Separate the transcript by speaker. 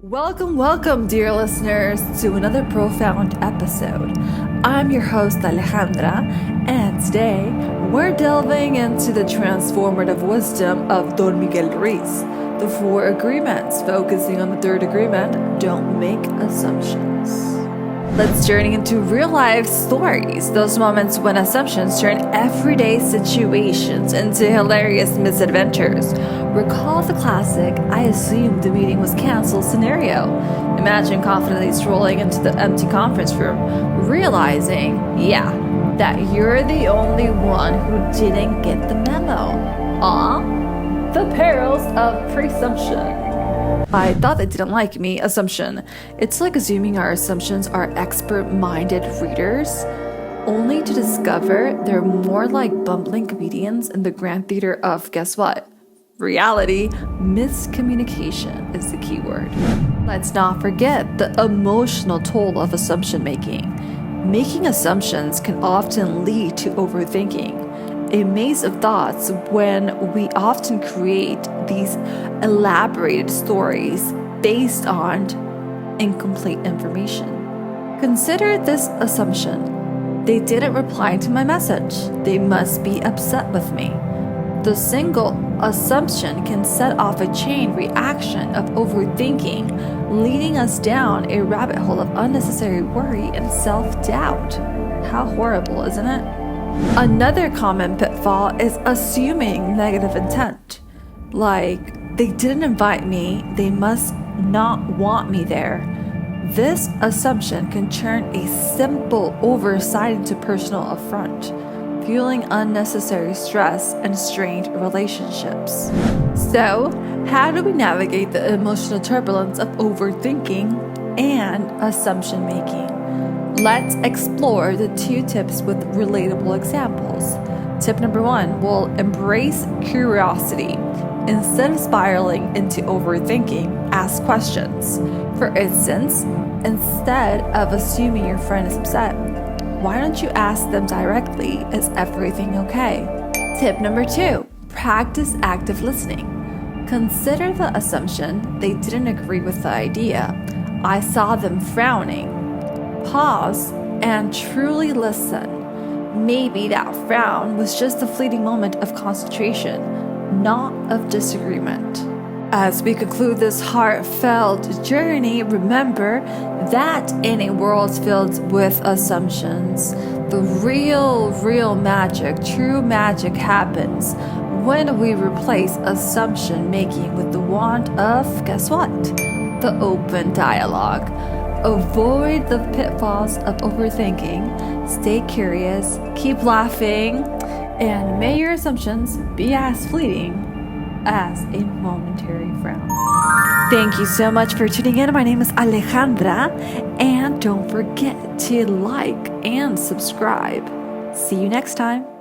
Speaker 1: Welcome, dear listeners, to another profound episode. I'm your host, Alejandra, and today we're delving into the transformative wisdom of Don Miguel Ruiz, the 4 agreements, focusing on the 3rd agreement, don't make assumptions. Let's journey into real-life stories, those moments when assumptions turn everyday situations into hilarious misadventures. Recall the classic, I assumed the meeting was canceled scenario. Imagine confidently strolling into the empty conference room, realizing, that you're the only one who didn't get the memo. The perils of presumption. I thought they didn't like me. Assumption. It's like assuming our assumptions are expert-minded readers, only to discover they're more like bumbling comedians in the grand theater of, guess what? Reality. Miscommunication is the key word. Let's not forget the emotional toll of assumption making. Making assumptions can often lead to overthinking, a maze of thoughts when we often create these elaborated stories based on incomplete information. Consider this assumption. They didn't reply to my message. They must be upset with me. The single assumption can set off a chain reaction of overthinking, leading us down a rabbit hole of unnecessary worry and self-doubt. How horrible, isn't it? Another common pitfall is assuming negative intent. Like, they didn't invite me, they must not want me there. This assumption can turn a simple oversight into personal affront, fueling unnecessary stress and strained relationships. So, how do we navigate the emotional turbulence of overthinking and assumption making? Let's explore the 2 tips with relatable examples. Tip number 1, we'll embrace curiosity. Instead of spiraling into overthinking, ask questions. For instance, instead of assuming your friend is upset, why don't you ask them directly, is everything okay? Tip number 2, practice active listening. Consider the assumption they didn't agree with the idea. I saw them frowning. Pause and truly listen. Maybe that frown was just a fleeting moment of concentration, not of disagreement. As we conclude this heartfelt journey, remember that in a world filled with assumptions, the real magic, true magic happens when we replace assumption making with the wand of, guess what? The open dialogue. Avoid the pitfalls of overthinking, stay curious, keep laughing, and may your assumptions be as fleeting as a momentary frown. Thank you so much for tuning in. My name is Alejandra, and don't forget to like and subscribe. See you next time.